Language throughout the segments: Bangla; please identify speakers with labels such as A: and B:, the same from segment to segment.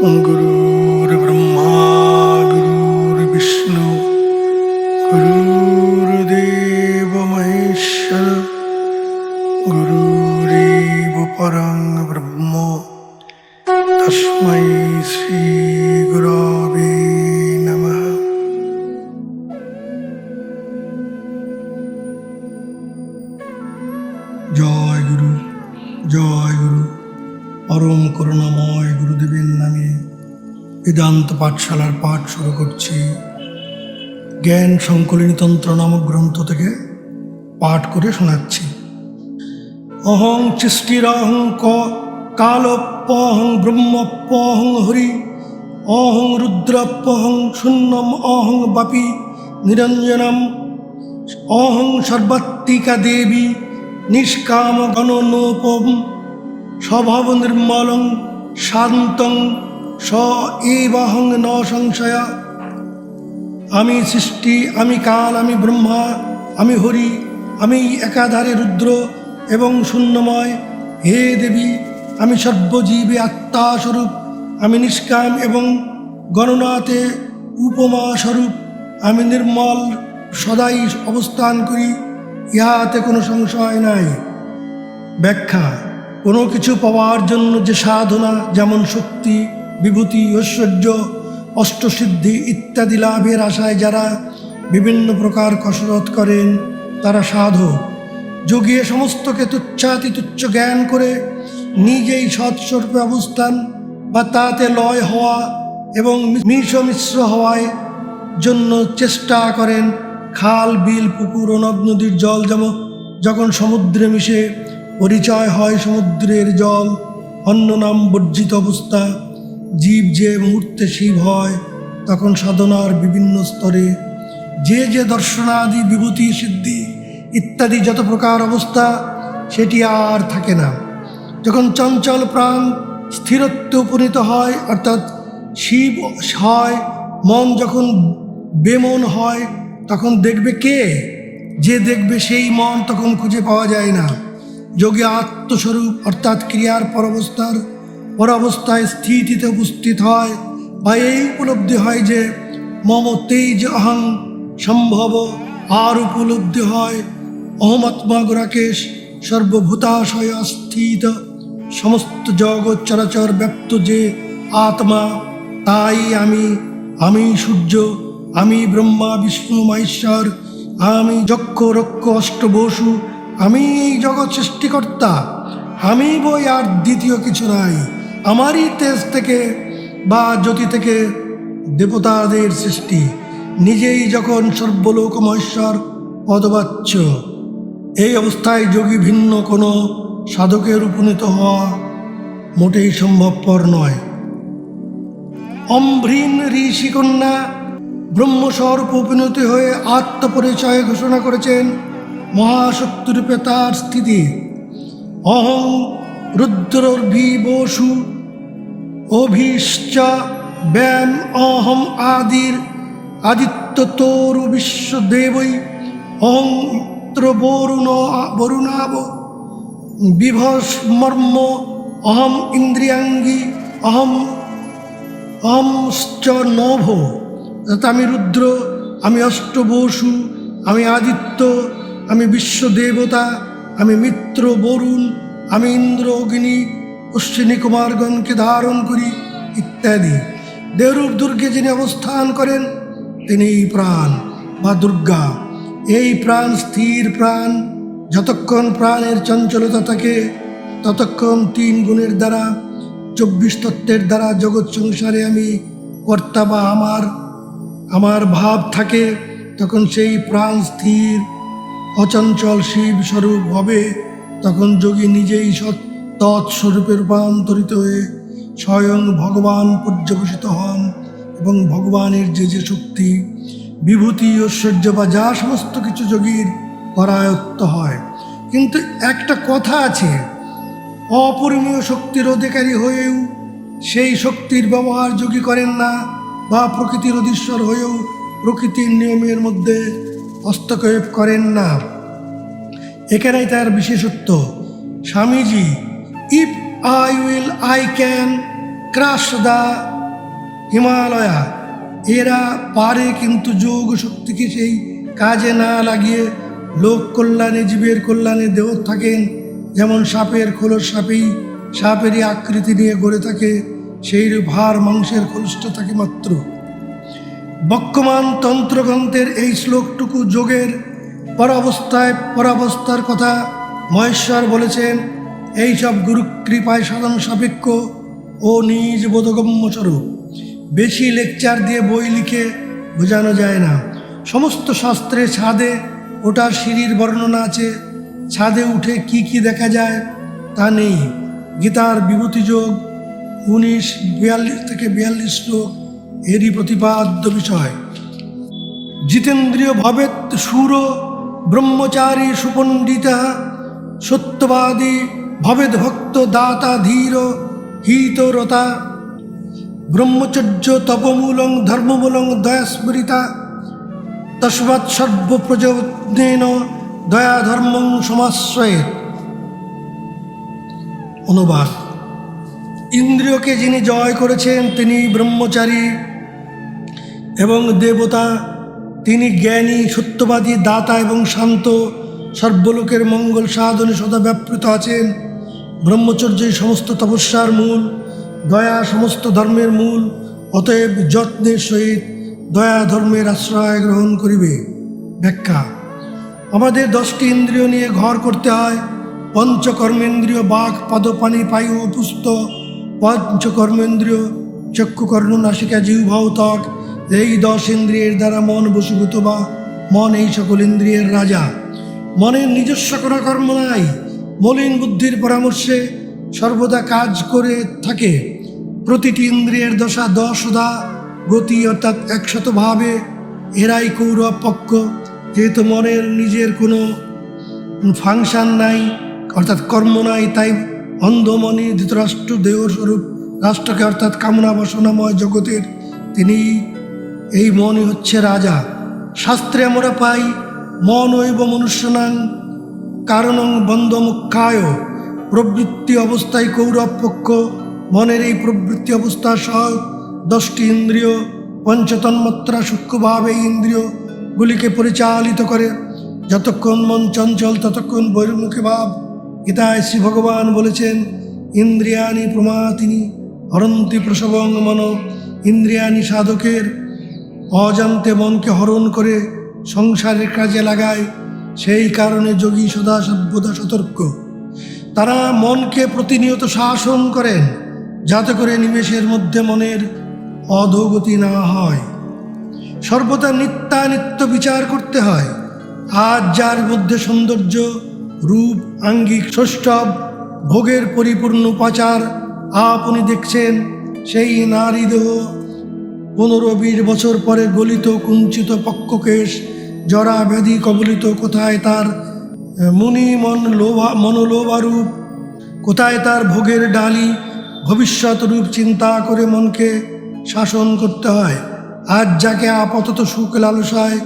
A: गुरुर्ब्रह्मा गुरुर्विष्णु गुरुर्देव महेश्वर गुरुरेव परं ब्रह्म तस्मै श्री गुरवे नमः। জয় গুরু জয় গুরু। পরম করুণাময় গুরুদেবের নামে বেদান্ত পাঠশালার পাঠ শুরু করছি। জ্ঞান সংকলিনী তন্ত্র নামক গ্রন্থ থেকে পাঠ করে শোনাচ্ছি। অহং সৃষ্টিরহং কালপ্যহং ব্রহ্মপ্যহং হরি অহং রুদ্রপ্যহং শূন্যম অহং বাপি নিরঞ্জনম অহং সর্বাত্মিকা দেবী নিষ্কাম গণনোপম স্বভাব নির্মলং শান্তং স এবাহং ন সংশয়। আমি সৃষ্টি, আমি কাল, আমি ব্রহ্মা, আমি হরি, আমি একাধারে রুদ্র এবং শূন্যময়। হে দেবী, আমি সর্বজীবে আত্মা স্বরূপ, আমি নিষ্কাম এবং গণনাতে উপমা স্বরূপ, আমি নির্মল সদাই অবস্থান করি, ইহাতে কোনো সংশয় নাই। ব্যাখ্যা: কোনো কিছু পাওয়ার জন্য যে সাধনা, যেমন শক্তি, বিভূতি, ঐশ্বর্য, অষ্টসিদ্ধি ইত্যাদি লাভের আশায় যারা বিভিন্ন প্রকার কসরত করেন তারা সাধক। যোগী সমস্তকে তুচ্ছাতি তুচ্ছ জ্ঞান করে নিজেই সৎস্বরূপে অবস্থান বা তাতে লয় হওয়া এবং মিশ্র হওয়ায় জন্য চেষ্টা করেন। খাল, বিল, পুকুর ও নদ নদীর জল যখন সমুদ্রে মিশে পরিচয় হয় সমুদ্রের জল, অন্য নাম বর্জিত অবস্থা। জীব যে মুহূর্তে শিব হয় তখন সাধনার বিভিন্ন স্তরে যে যে দর্শনাদি বিভূতি সিদ্ধি ইত্যাদি যত প্রকার অবস্থা সেটি আর থাকে না। যখন চঞ্চল প্রাণ স্থিরত্বে উপনীত হয় অর্থাৎ শিব হয়, মন যখন বেমন হয় তখন দেখবে কে? যে দেখবে সেই মন তখন খুঁজে পাওয়া যায় না। যোগী আত্মস্বরূপ অর্থাৎ ক্রিয়ার পরাবস্থায় স্থিতিতে উপস্থিত হয় বা এই উপলব্ধি হয় যে মম তেজ অহং সম্ভব। আর উপলব্ধি হয় অহমাত্মা গুরাকেশ সর্বভূতাশয় স্থিত, সমস্ত জগৎ চরাচর ব্যপ্ত যে আত্মা, তাই আমি সূর্য, আমি ব্রহ্মা বিষ্ণু মহেশ্বর, আমি যক্ষ রক্ষ অষ্টবসু, আমি এই জগৎ সৃষ্টিকর্তা, আমি বই আর দ্বিতীয় কিছু নাই। আমারই তেজ থেকে বা জ্যোতি থেকে দেবতাদের সৃষ্টি। নিজেই যখন সর্বলোক মহেশ্বর পদবাচ্য। এই অবস্থায় যোগী ভিন্ন কোনো সাধকের উপনীত হওয়া মোটেই সম্ভবপর নয়। অম্ভ্রীন ঋষিকন্যা ব্রহ্মস্বরূপ উপনীত হয়ে আত্মপরিচয় ঘোষণা করেছেন। মহাশক্তিরূপে তার স্থিতি। অহং রুদ্রর্ভিবসু অভিশ্চ ব্যাম অহম আদির আদিত্য তরু বিশ্বদেবৈ অহং বরুণাব বিভস্মর্ম অহম ইন্দ্রিয়াঙ্গী অহমশ্চ নভ। আমি রুদ্র, আমি অষ্টবসু, আমি আদিত্য, আমি বিশ্বদেবতা, আমি মিত্র বরুণ, আমি ইন্দ্র অগ্নি অশ্বিনী কুমারগণকে ধারণ করি ইত্যাদি। দেবরূপ দুর্গে যিনি অবস্থান করেন তিনি প্রাণ বা দুর্গা। এই প্রাণ স্থির প্রাণ। যতক্ষণ প্রাণের চঞ্চলতা থাকে ততক্ষণ 3 গুণের দ্বারা 24 তত্ত্বের দ্বারা জগৎ সংসারে আমি কর্তা বা আমার ভাব থাকে। তখন সেই প্রাণ স্থির অচঞ্চল শিব স্বরূপ হবে। তখন যোগী নিজেই তৎস্বরূপে রূপান্তরিত হয়ে স্বয়ং ভগবান পর্যবসিত হন এবং ভগবানের যে যে শক্তি, বিভূতি, ঐশ্বর্য বা যা সমস্ত কিছু যোগীর করায়ত্ত হয়। কিন্তু একটা কথা আছে, অপরিমেয় শক্তির অধিকারী হয়েও সেই শক্তির ব্যবহার যোগী করেন না বা প্রকৃতির অধীশ্বর হয়েও প্রকৃতির নিয়মের মধ্যে হস্তক্ষেপ করেন না। এখানেই তার বিশেষত্ব। Swamiji, if I will, I can crush the Himalaya, এরা পারে, কিন্তু যোগ শক্তিকে সেই কাজে না লাগিয়ে লোক কল্যাণে, জীবের কল্যাণে দেহ থাকেন। যেমন সাপের খোলস সাপেরই আকৃতি নিয়ে গড়ে থাকে, সেইরূপ হাড় মাংসের খোলসটা থাকে মাত্র। বক্যমান তন্ত্রগ্রন্থের এই শ্লোকটুকু যোগের পরাবস্থার কথা মহেশ্বর বলেছেন। এইসব গুরু কৃপায় সাধন সাপেক্ষ ও নিজ বোধগম্য স্বরূপ। বেশি লেকচার দিয়ে বই লিখে বোঝানো যায় না। সমস্ত শাস্ত্রে ছাদে ওটার সিঁড়ির বর্ণনা আছে। ছাদে উঠে কি কি দেখা যায় তা নেই। গীতার বিভূতিযোগ 19:42 শ্লোক এরই প্রতিপাদ্য বিষয়। জিতেন্দ্রিয় ভবেৎ শূর ব্রহ্মচারী সুপণ্ডিতা, সত্যবাদী ভবেদ ভক্ত দাতা ধীর হিতরতা, ব্রহ্মচর্য তপমূলং ধর্মমূলং দয়াস্মৃতা, তস্মাৎ সর্বপ্রযত্নেন দয়া ধর্মং সমাশ্রয়েৎ। অনুবাদ: ইন্দ্রিয়কে যিনি জয় করেছেন তিনি ব্রহ্মচারী এবং দেবতা। তিনি জ্ঞানী, সত্যবাদী, দাতা এবং শান্ত, সর্বলোকের মঙ্গল সাধনে সদা ব্যাপৃত আছেন। ব্রহ্মচর্যই সমস্ত তপস্যার মূল, দয়া সমস্ত ধর্মের মূল। অতএব যত্নের সহিত দয়া ধর্মের আশ্রয় গ্রহণ করিবে। ব্যাখ্যা: আমাদের 10টি ইন্দ্রিয় নিয়ে ঘর করতে হয়। পঞ্চকর্মেন্দ্রিয় বাক পাদ পানি পায়ু পুস্ত, পঞ্চকর্মেন্দ্রিয় চক্ষু কর্ণ নাসিকা জিহ্বা ও ত্বক। এই 10 ইন্দ্রিয়ের দ্বারা মন বশীভূত, বা মন এই সকল ইন্দ্রিয়ের রাজা। মনের নিজস্ব কোনো কর্ম নাই, মলিন বুদ্ধির পরামর্শে সর্বদা কাজ করে থাকে। প্রতিটি ইন্দ্রিয়ের দশা 10 গতি, অর্থাৎ 100 ভাবে। এরাই কৌরব পক্ষ। যেহেতু মনের নিজের কোনো ফাংশন নাই, অর্থাৎ কর্ম নাই, তাই অন্ধমণি ধৃতরাষ্ট্র দেহস্বরূপ রাষ্ট্রকে, অর্থাৎ কামনা বাসনাময় জগতের, তিনি এই মনই হচ্ছে রাজা। শাস্ত্রে আমরা পাই মন ঐব মনুষ্যনাং কারণং বন্ধমুখ্যায়। প্রবৃত্তি অবস্থায় কৌরব পক্ষ। মনের এই প্রবৃত্তি অবস্থা সহ 10টি ইন্দ্রিয় পঞ্চতন্মাত্রা সূক্ষ্মভাবে এই ইন্দ্রিয়গুলিকে পরিচালিত করে। যতক্ষণ মন চঞ্চল ততক্ষণ বহির্মুখী ভাব। গীতায় শ্রী ভগবান বলেছেন, ইন্দ্রিয়াণি প্রমাতিনি হরন্তি প্রসবং মন। ইন্দ্রিয়াণি সাধকের অজান্তে মনকে হরণ করে সংসারের কাজে লাগায়। সেই কারণে যোগী সদা সর্বদা সতর্ক। তারা মনকে প্রতিনিয়ত শাসন করেন, যাতে করে নিমেষের মধ্যে মনের অধোগতি না হয়। সর্বদা নিত্যানিত্য বিচার করতে হয়। আজ যার মধ্যে সৌন্দর্য, রূপ, আঙ্গিক, সৌষ্ঠব, ভোগের পরিপূর্ণ উপাচার আপনি দেখছেন, সেই নারী দেহ 15-20 বছর পরে গলিত কুঞ্চিত পক্ষকেশ, জরা ব্যাধি কবলিত। কোথায় তার মনোলোভা রূপ, কোথায় তার ভোগের ডালি? ভবিষ্যৎ রূপ চিন্তা করে মনকে শাসন করতে হয়। আজ যাকে আপাতত সুখ লালসায়,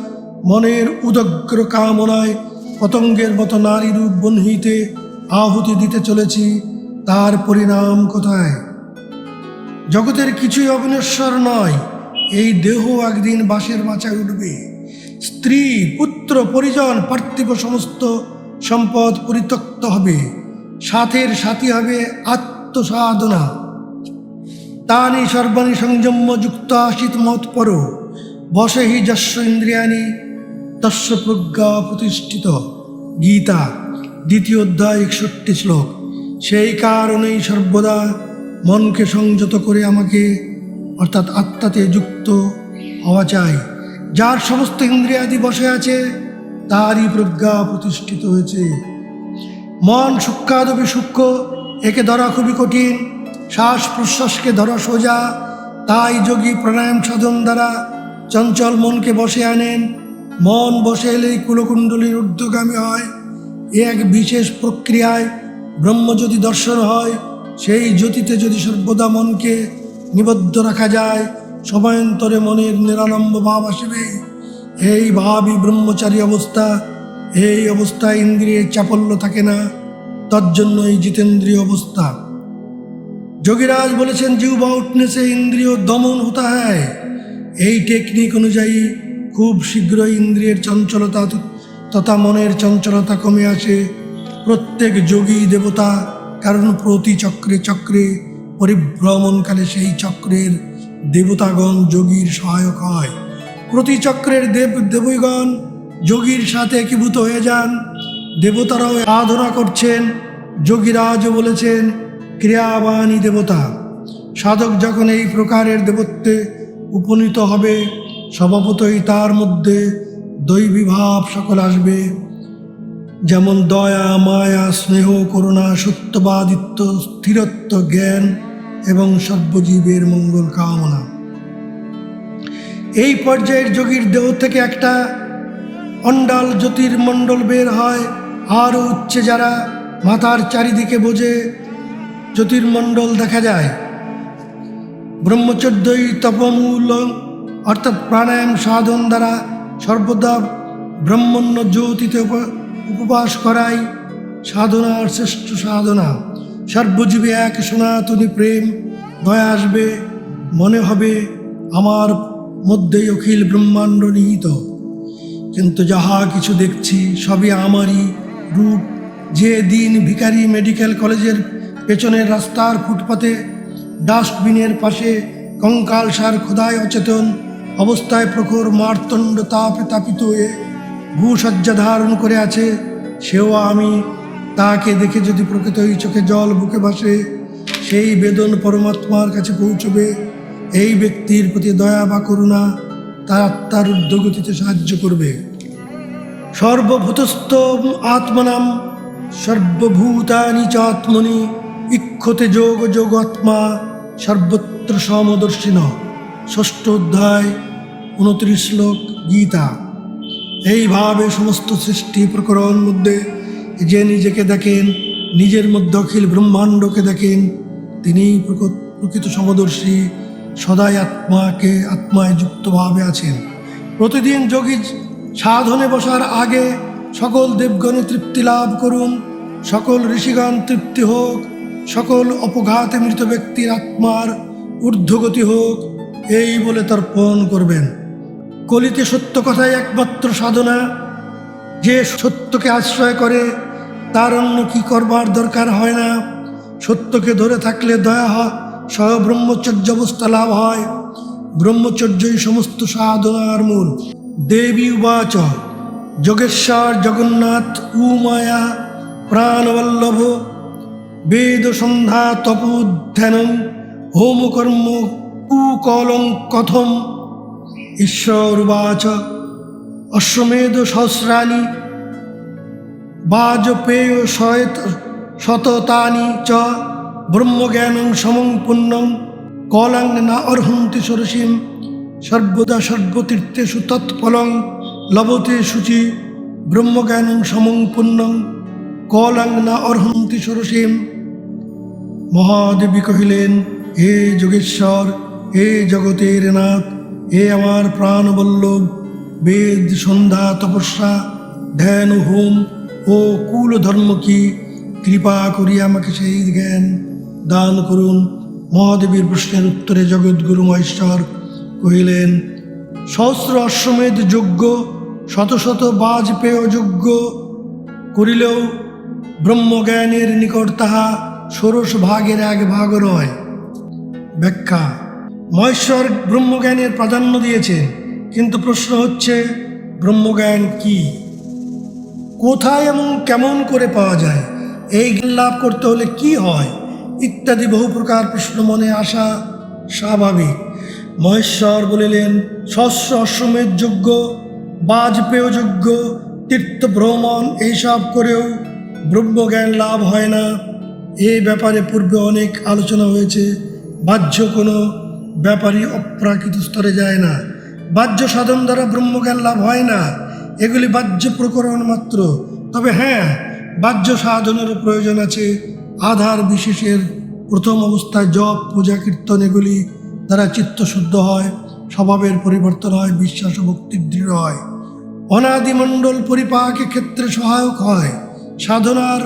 A: মনের উদগ্র কামনায় পতঙ্গের মতো নারী রূপ বহ্নিতে আহুতি দিতে চলেছি, তার পরিণাম কোথায়? জগতের কিছুই অবিনশ্বর নয়। এই দেহ একদিন বাঁশের মাচায় উঠবে। স্ত্রী, পুত্র, পরিজন, পার্থিব সমস্ত সম্পদ পরিত্যক্ত হবে। সাথের সাথী হবে আত্মসাধনা। তানি সর্বাণী সংযম্য যুক্ত আসিত মৎপর, বসে হি যস্য ইন্দ্রিয়াণি তস্য প্রজ্ঞা প্রতিষ্ঠিত। গীতা 2য় অধ্যায় 61 শ্লোক। সেই কারণেই সর্বদা মনকে সংযত করে আমাকে, অর্থাৎ আত্মাতে যুক্ত হওয়া চাই। যার সমস্ত ইন্দ্রিয়াদি বসে আছে, তারই প্রজ্ঞা প্রতিষ্ঠিত হয়েছে। মন সূক্ষ্মাদপি সূক্ষ্ম, একে ধরা খুবই কঠিন। শ্বাস প্রশ্বাসকে ধরা সোজা। তাই যোগী প্রাণায়াম সাধন দ্বারা চঞ্চল মনকে বসে আনেন। মন বসে এলেই কুলকুণ্ডলীর ঊর্ধ্বগামী হয়। এক বিশেষ প্রক্রিয়ায় ব্রহ্মজ্যোতি দর্শন হয়। সেই জ্যোতিতে যদি সর্বদা মনকে নিবদ্ধ রাখা যায়, সময়ান্তরে মনের নিরালম্ব ভাব আসবে। এই ভাবই ব্রহ্মচারী অবস্থা। এই অবস্থায় ইন্দ্রিয়ের চাপল্য থাকে না, তজ্জন্য এই জিতেন্দ্রীয় অবস্থা। যোগীরাজ বলেছেন জিহ্বা উঠने से इंद्रियों दमन होता है। এই টেকনিক অনুযায়ী খুব শীঘ্রই ইন্দ্রিয়ের চঞ্চলতা তথা মনের চঞ্চলতা কমে আসে। প্রত্যেক যোগী দেবতা, কারণ প্রতি চক্রে চক্রে পরিভ্রমণকালে সেই চক্রের দেবতাগণ যোগীর সহায়ক হয়। প্রতি চক্রের দেবীগণ যোগীর সাথে একীভূত হয়ে যান। দেবতারাও আরাধনা করছেন। যোগীরাজও বলেছেন ক্রিয়াবাণী দেবতা। সাধক যখন এই প্রকারের দেবত্বে উপনীত হবে, স্বভাবতই তার মধ্যে দৈবী ভাব সকল আসবে, যেমন দয়া, মায়া, স্নেহ, করুণা, সত্যবাদিত্ব, স্থিরত্ব, জ্ঞান এবং সর্বজীবের মঙ্গল কামনা। এই পর্যায়ের যোগীর দেহ থেকে একটা অন্ডাল জ্যোতির্মণ্ডল বের হয়। আরও উচ্চে যারা মাথার চারিদিকে বোঝে জ্যোতির্মণ্ডল দেখা যায়। ব্রহ্মচর্যই তপমূল অর্থাৎ প্রাণায়াম সাধন দ্বারা সর্বদা ব্রহ্মণ্য জ্যোতিতে উপবাস করাই সাধনার শ্রেষ্ঠ সাধনা। সর্বজীবে এক সনাতনী প্রেম দয়া আসবে, মনে হবে আমার মধ্যেই অখিল ব্রহ্মাণ্ড নিহিত। কিন্তু যাহা কিছু দেখছি সবই আমারই রূপ। যে দিন ভিখারি মেডিকেল কলেজের পেছনের রাস্তার ফুটপাতে ডাস্টবিনের পাশে কঙ্কালসার ক্ষুধায় অচেতন অবস্থায় প্রখর মার্তণ্ড তাপে তাপিত হয়ে ভূসজ্জা ধারণ করে আছে, সেও আমি। তাকে দেখে যদি প্রকৃতই চোখে জল বুকে ভাসে, সেই বেদন পরমাত্মার কাছে পৌঁছবে। এই ব্যক্তির প্রতি দয়া বা করুণা তার আত্মার ঊর্ধ্বগতিতে সাহায্য করবে। সর্বভূতস্থ আত্মনাম সর্বভূতানি চ আত্মনি ইক্ষতে যোগ যোগাত্মা সর্বত্র সমদর্শিন। ষষ্ঠ অধ্যায় 29 শ্লোক গীতা। এইভাবে সমস্ত সৃষ্টি প্রকরণ মধ্যে যে নিজেকে দেখেন, নিজের মধ্যে অখিল ব্রহ্মাণ্ডকে দেখেন, তিনিই প্রকৃত সমদর্শী, সদাই আত্মায় যুক্তভাবে আছেন। প্রতিদিন যোগী সাধনে বসার আগে সকল দেবগণে তৃপ্তি লাভ করুন, সকল ঋষিগণ তৃপ্তি হোক, সকল অপঘাতে মৃত ব্যক্তির আত্মার ঊর্ধ্বগতি হোক, এই বলে তর্পণ করবেন। কলিতে সত্য কথাই একমাত্র সাধনা। যে সত্যকে আশ্রয় করে তার অন্য কি করবার দরকার হয় না। সত্যকে ধরে থাকলে দয়া সহ ব্রহ্মচর্য অবস্থা লাভ হয়। ব্রহ্মচর্যই সমস্ত সাধনার মূল। দেবী উবাচ যোগেশ্বর জগন্নাথ উমায়া প্রাণবল্লভ বেদ সন্ধ্যা তপোধ্যানং হোমকর্ম কুকলং কথম। ঈশ্বর উবাচ অশ্বমেধ সহস্রাণি বাজপেয় শততানি চ ব্রহ্মজ্ঞানং সমং পুণ্যং কলাং না অর্হন্তি ষোড়শীম সর্বদা সর্বতীর্থেষু তৎফলং লভতে শুচি ব্রহ্মজ্ঞানং সমং পুণ্যং কলাং না অর্হন্তি ষোড়শীম। মহাদেবী কহিলেন, হে যোগেশ্বর, হে জগতের নাথ, হে আমার প্রাণবল্লভ, বেদ সন্ধ্যা তপস্যা ধ্যান হোম ও কুল ধর্ম কি, কৃপা করি আমাকে সেই জ্ঞান দান করুন। মহাদেবীর প্রশ্নের উত্তরে জগৎগুরু মহেশ্বর কহিলেন, সহস্র অশ্বমেধ যজ্ঞ শত শত বাজপেয় যজ্ঞ করিলেও ব্রহ্মজ্ঞানের নিকট তাহা ষোড়শ ভাগের এক ভাগ নয়। ব্যাখ্যা: মহেশ্বর ব্রহ্মজ্ঞানের প্রাধান্য দিয়েছেন, কিন্তু প্রশ্ন হচ্ছে ব্রহ্মজ্ঞান কি, কোথায় এবং কেমন করে পাওয়া যায়, এই জ্ঞান লাভ করতে হলে কি হয় ইত্যাদি বহু প্রকার প্রশ্ন মনে আসা স্বাভাবিক। মহেশ্বর বলিলেন, সহস্র অশ্বমেধ যজ্ঞ, বাজপেয় যজ্ঞ, তীর্থ ভ্রমণ এইসব করেও ব্রহ্মজ্ঞান লাভ হয় না। এই ব্যাপারে পূর্বে অনেক আলোচনা হয়েছে। বাহ্য কোনো ব্যাপারই অপ্রাকৃত স্তরে যায় না। বাহ্য সাধন দ্বারা ব্রহ্মজ্ঞান লাভ হয় না। এগুলি বাহ্য প্রকরণ মাত্র। তবে হ্যাঁ, বাহ্য সাধনেরও প্রয়োজন আছে। আধার বিশেষের প্রথম অবস্থায় জপ, পূজা, কীর্তন এগুলি দ্বারা চিত্ত শুদ্ধ হয়, স্বভাবের পরিবর্তন হয়, বিশ্বাস ও ভক্তি দৃঢ় হয়, অনাদিমণ্ডল পরিপাকের ক্ষেত্রে সহায়ক হয়, সাধনার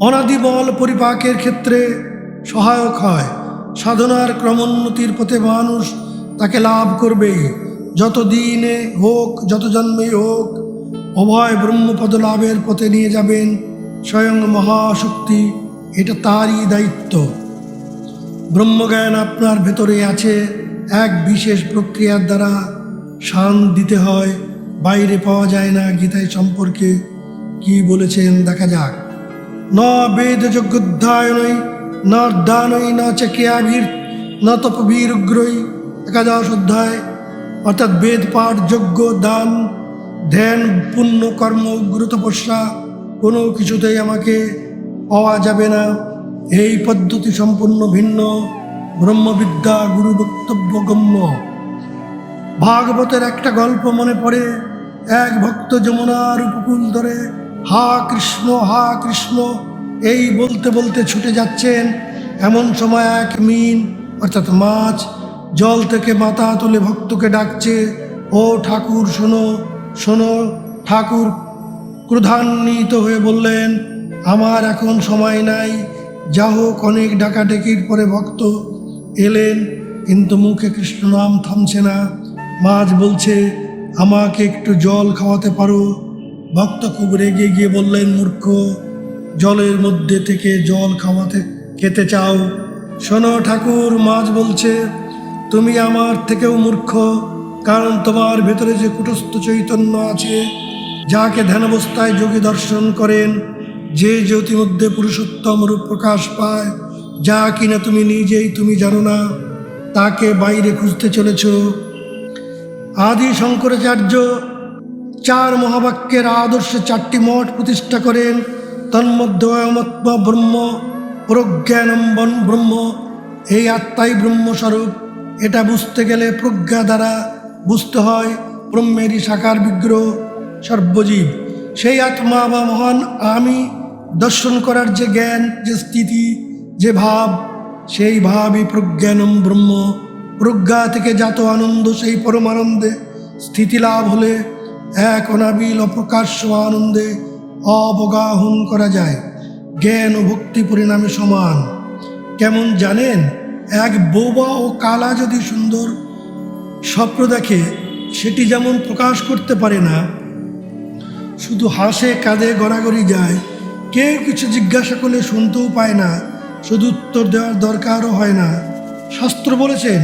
A: অনাদিবল পরিপাকের ক্ষেত্রে সহায়ক হয়। সাধনার ক্রমোন্নতির পথে মানুষ তাকে লাভ করবে। যত দিনে হোক, যত জন্মে হোক, অভয় ব্রহ্মপদ লাভের পথে নিয়ে যাবেন স্বয়ং মহাশক্তি। এটা তারই দায়িত্ব। ব্রহ্মজ্ঞান আপনার ভেতরে আছে, এক বিশেষ প্রক্রিয়ার দ্বারা শান দিতে হয়, বাইরে পাওয়া যায় না। গীতায় সম্পর্কে কি বলেছেন দেখা যাক। ন বেদ যজ্ঞোধ্যায়নৈ ন দানৈ ন চ ক্রিয়াভির ন তপবীরুগ্রৈ। 11 অধ্যায়। অর্থাৎ বেদ পাঠ, যজ্ঞ, দান, ধ্যান, পুণ্য কর্ম, উগ্র তপস্যা কোনো কিছুতেই আমাকে পাওয়া যাবে না। এই পদ্ধতি সম্পূর্ণ ভিন্ন। ব্রহ্মবিদ্যা গুরু বক্তব্য গম্য। ভাগবতের একটা গল্প মনে পড়ে। এক ভক্ত যমুনার উপকূল ধরে হা কৃষ্ণ হা কৃষ্ণ এই বলতে বলতে ছুটে যাচ্ছেন। এমন সময় এক মিন অর্থাৎ মাছ জল থেকে মাথা তুলে ভক্তকে ডাকছে, ও ঠাকুর শোনো শোনো। ঠাকুর ক্রোধান্বিত হয়ে বললেন, আমার এখন সময় নাই। যা হোক, অনেক ডাকাডাকির পরে ভক্ত এলেন, কিন্তু মুখে কৃষ্ণ নাম থামছে না। মাছ বলছে, আমাকে একটু জল খাওয়াতে পারো? ভক্ত খুব রেগে গিয়ে বললেন, মূর্খ, জলের মধ্যে থেকে জল খেতে চাও? শোনো ঠাকুর, মাছ বলছে, তুমি আমার থেকেও মূর্খ, কারণ তোমার ভেতরে যে কুটস্থ চৈতন্য আছে, যাকে ধ্যানাবস্থায় যোগী দর্শন করেন, যে জ্যোতি মধ্যে পুরুষোত্তম রূপ প্রকাশ পায়, যা কিনা তুমি নিজেই তুমি জানো না, তাকে বাইরে খুঁজতে চলেছ। আদি শঙ্করাচার্য 4 মহাবাক্যের আদর্শে 4টি মঠ প্রতিষ্ঠা করেন। তন্মধ্যে অয়মাত্মা ব্রহ্ম, প্রজ্ঞানম ব্রহ্ম। এই আত্মাই ব্রহ্মস্বরূপ। এটা বুঝতে গেলে প্রজ্ঞা দ্বারা বুঝতে হয়। ব্রহ্মেরই সাকার বিগ্রহ সর্বজীব। সেই আত্মা বা মহান আমি দর্শন করার যে জ্ঞান, যে স্থিতি, যে ভাব, সেই ভাবই প্রজ্ঞানম ব্রহ্ম। প্রজ্ঞা থেকে জাত আনন্দ, সেই পরমানন্দে স্থিতি লাভ হলে এক অনাবিল অপ্রকাশ্য আনন্দে অবগাহন করা যায়। জ্ঞান ও ভক্তি পরিণামে সমান। কেমন জানেন? এক বোবা ও কালা যদি সুন্দর স্বপ্ন দেখে, সেটি যেমন প্রকাশ করতে পারে না, শুধু হাসে, কাঁদে, গড়াগড়ি যায়, কেউ কিছু জিজ্ঞাসা করলে শুনতেও পায় না, শুধু উত্তর দেওয়ার দরকারও হয় না, শাস্ত্র বলেছেন,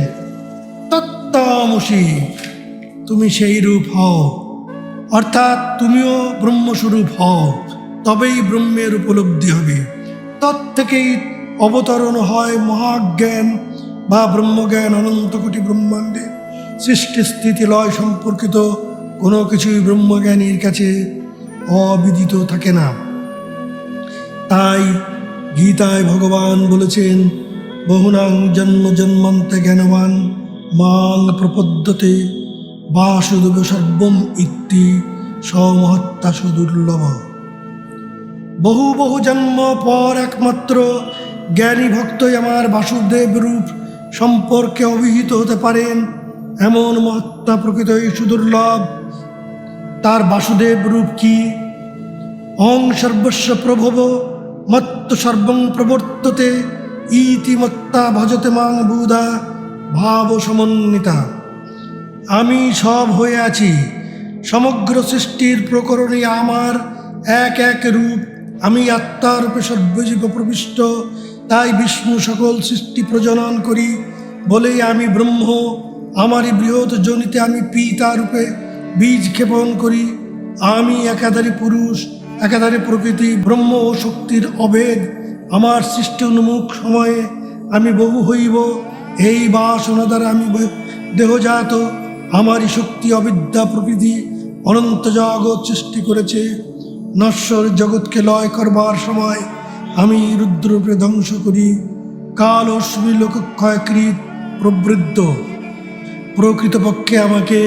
A: তত্ত্বমসি, তুমি সেই রূপ হও। অর্থাৎ তুমিও ব্রহ্মস্বরূপ হও, তবেই ব্রহ্মের উপলব্ধি হবে। থেকেই অবতরণ হয় মহাজ্ঞান বা ব্রহ্মজ্ঞান। অনন্ত কোটি ব্রহ্মাণ্ডে সৃষ্টি স্থিতি লয় সম্পর্কিত কোনো কিছুই ব্রহ্মজ্ঞানীর কাছে অবিদিত থাকে না। তাই গীতায় ভগবান বলেছেন, বহুনাং জন্ম জন্মান্তে জ্ঞানবান মাং প্রপদ্যতে বাসুদেব সর্বম ইতি সমহত্তা সুদুর্লভ। বহু বহু জন্ম পর একমাত্র জ্ঞানী ভক্তই আমার বাসুদেব রূপ সম্পর্কে অভিহিত হতে পারেন। এমন মহাত্মা প্রকৃতই সুদুর্লভ। তার বাসুদেব রূপ কি? অং সর্বস্ব প্রভব মত্ত সর্বং প্রবর্ততে ইতি মত্তা ভজতে মাং বুধা ভাব সমন্বিতা। আমি সব হয়ে আছি, সমগ্র সৃষ্টির প্রকরণে আমার এক এক রূপ। আমি আত্মারূপে সর্বজীব প্রবিষ্ট, তাই বিষ্ণু সকল সৃষ্টি প্রজনন করি। বলেই আমি ব্রহ্ম। আমারই বৃহৎ জনিতে আমি পিতা রূপে বীজ ক্ষেপণ করি। আমি একাধারী পুরুষ, একাধারী প্রকৃতি, ব্রহ্ম ও শক্তির অভেদ। আমার সৃষ্টি উন্মুখ সময়ে আমি বহু হইব। এই বাসনা দ্বারা আমি দেহজাত। আমারই শক্তি অবিদ্যা প্রকৃতি অনন্ত জগৎ সৃষ্টি করেছে। নশ্বর জগৎকে লয় করবার সময় আমি রুদ্ররূপে ধ্বংস করি। কাল অশ্মি লোকক্ষয়কৃত প্রবৃদ্ধ। প্রকৃতপক্ষে আমাকে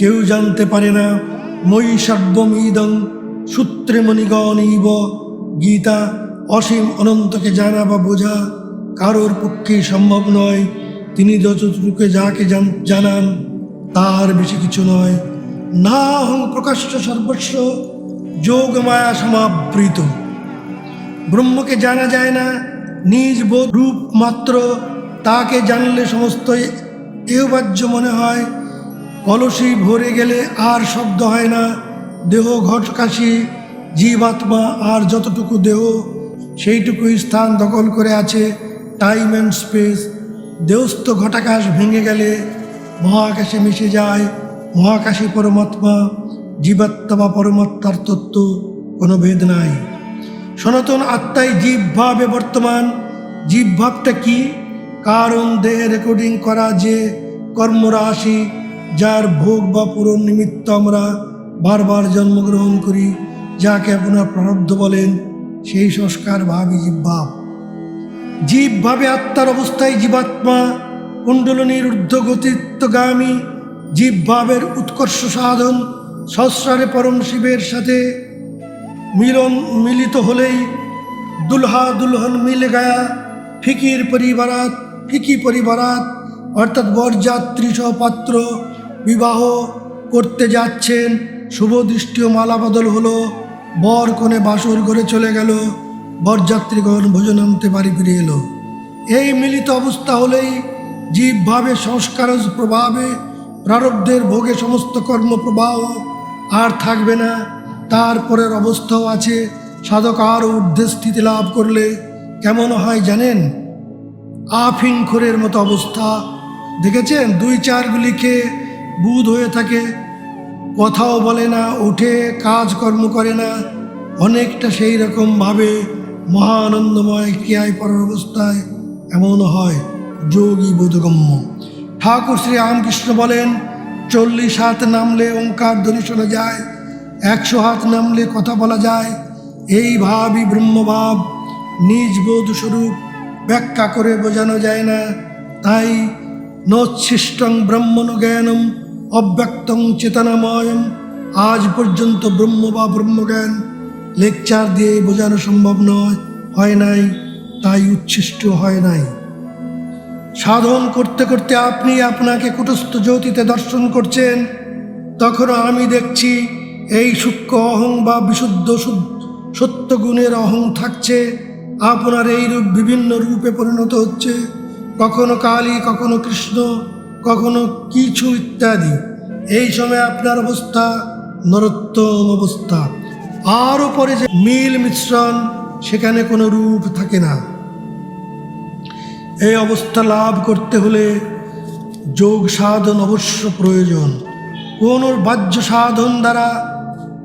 A: কেউ জানতে পারে না। মই সর্বমিদং সূত্রে মণিগণইব। গীতা। অসীম অনন্তকে জানা বা বোঝা কারোর পক্ষে সম্ভব নয়। তিনি যতটুকু যাকে জানান তার বেশি কিছু নয়। না হং প্রকাশ্য সর্বস্ব যোগ মায়া সমাবৃত। ব্রহ্মকে জানা যায় না, নিজ বোধ রূপ মাত্র তাকে জানলে সমস্ত এহবাজ্য মনে হয়। কলসি ভরে গেলে আর শব্দ হয় না। দেহ ঘটকাশি, জীবাত্মা আর যতটুকু দেহ সেইটুকুই স্থান দখল করে আছে টাইম অ্যান্ড স্পেস। দেহস্থ ঘটাকাশ ভেঙে গেলে মহাকাশে মিশে যায়। মহাকাশী পরমাত্মা, জীবাত্মা বা পরমাত্মার তত্ত্ব কোনো ভেদ নাই। সনাতন আত্মাই জীবভাবে বর্তমান। জীবভাবটা কি? কারণ দেহে রেকর্ডিং করা যে কর্মরাশি, যার ভোগ বা পূরণ নিমিত্ত আমরা বারবার জন্মগ্রহণ করি, যাকে আপনার প্রারব্ধ বলেন, সেই সংস্কার ভাবই জীবভাব। জীবভাবে আত্মার অবস্থায় জীবাত্মা কুণ্ডলিনীর ঊর্ধ্বগতিত্বগামী। জীবভাবের উৎকর্ষ সাধন সহস্রারে পরম শিবের সাথে মিলিত হলেই দুলহা দুলহন মিলে গায়া ফিকি পরিবারাত অর্থাৎ বরযাত্রী সহপাত্র বিবাহ করতে যাচ্ছেন। শুভ দৃষ্টি ও মালা বদল হলো। বর কনে বাসর ঘরে চলে গেল। বরযাত্রীগণ ভোজনান্তে বাড়ি ফিরে এলো। এই মিলিত অবস্থা হলেই জীবভাবে সংস্কারজ প্রভাবে প্রারব্ধের ভোগে সমস্ত কর্মপ্রবাহ আর থাকবে না। তারপরের অবস্থাও আছে। সাধক আরও ঊর্ধ্বে স্থিতি লাভ করলে কেমন হয় জানেন? আফিংখোরের মতো অবস্থা। দেখেছেন? 2-4 গুলি খেয়ে বুধ হয়ে থাকে, কথাও বলে না, ওঠে, কাজকর্ম করে না। অনেকটা সেই রকমভাবে মহানন্দময় ক্রিয়ায় পড়ার অবস্থায় এমন হয় যোগী বোধগম্য। ঠাকুর শ্রী রামকৃষ্ণ বলেন, 40 হাত নামলে ওঙ্কার ধ্বনি শোনা যায়, 100 হাত নামলে কথা বলা যায়। এই ভাবই ব্রহ্মভাব। নিজ বোধ স্বরূপ ব্যাখ্যা করে বোঝানো যায় না। তাই নোচ্ছিষ্টং ব্রহ্মণ জ্ঞানম অব্যক্তং চেতনাময়ম। আজ পর্যন্ত ব্রহ্ম বা ব্রহ্মজ্ঞান লেকচার দিয়ে বোঝানো সম্ভব হয় নাই, তাই উচ্ছিষ্ট হয় নাই। সাধন করতে করতে আপনি আপনাকে কুটস্থ জ্যোতিতে দর্শন করছেন, তখনও আমি দেখছি এই সূক্ষ্ম অহং বা বিশুদ্ধ সত্য গুণের অহং থাকছে। আপনার এই রূপ বিভিন্ন রূপে পরিণত হচ্ছে, কখনো কালী, কখনো কৃষ্ণ, কখনো কিছু ইত্যাদি। এই সময় আপনার অবস্থা নরোত্তম অবস্থা। আরও পরে যে মিল মিশ্রণ, সেখানে কোনো রূপ থাকে না। এই অবস্থা লাভ করতে হলে যোগ সাধন অবশ্য প্রয়োজন। কোন বাহ্য সাধন দ্বারা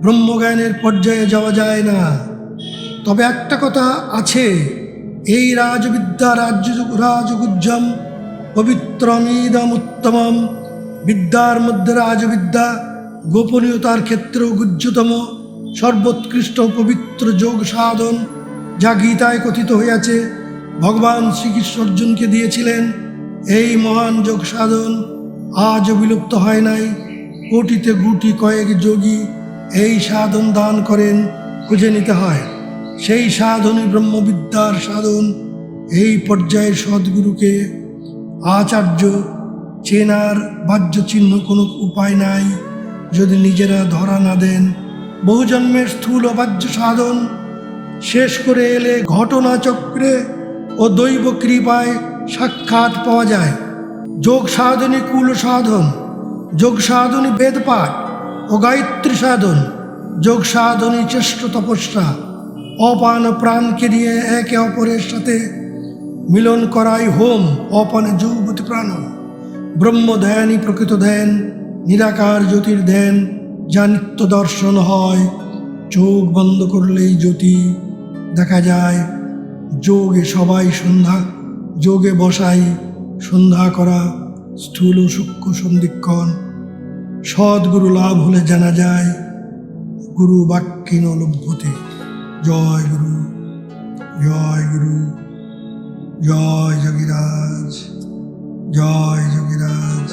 A: ব্রহ্মজ্ঞানের পর্যায়ে যাওয়া যায় না। তবে একটা কথা আছে, এই রাজবিদ্যা রাজগুজ্জম পবিত্রমিদম উত্তমম। বিদ্যার মধ্যে রাজবিদ্যা গোপনীয়তার ক্ষেত্রেও গুজ্জতম, সর্বোৎকৃষ্ট পবিত্র যোগ সাধন, যা গীতায় কথিত হইয়াছে। ভগবান শ্রীকৃষ্ণ অর্জুনকে দিয়েছিলেন। এই মহান যোগ সাধন আজও বিলুপ্ত হয় নাই। কোটিতে গুটি কয়েক যোগী এই সাধন দান করেন, খুঁজে নিতে হয়। সেই সাধনই ব্রহ্মবিদ্যার সাধন। এই পর্যায়ের সদ্গুরুকে আচার্য চেনার বাহ্য চিহ্ন কোনো উপায় নাই, যদি নিজেরা ধরা না দেন। বহু জন্মের স্থূল বাহ্য সাধন শেষ করে এলে ঘটনাচক্রে ও দৈব কৃপায় সাক্ষাৎ পাওয়া যায়। যোগ সাধনই কুল সাধন, যোগ সাধনই বেদপাঠ ও গায়ত্রী সাধন, যোগ সাধনই চেষ্ট তপস্যা। অপান প্রাণকে নিয়ে একে অপরের সাথে মিলন করাই হোম। অপানে যুবতী প্রাণ। ব্রহ্ম ধ্যানই প্রকৃত ধ্যান, নিরাকার জ্যোতির ধ্যান, যা নিত্য দর্শন হয়। চোখ বন্ধ করলেই জ্যোতি দেখা যায়। যোগে সবাই সন্ধ্যা, যোগে বসাই সন্ধ্যা করা, স্থূল সূক্ষ্ম সন্ধিক্ষণ। সদ্গুরু লাভ হলে জানা যায়, গুরু বাক্যেন লভ্যতে। জয় গুরু, জয় গুরু, জয় যোগীরাজ, জয় যোগীরাজ।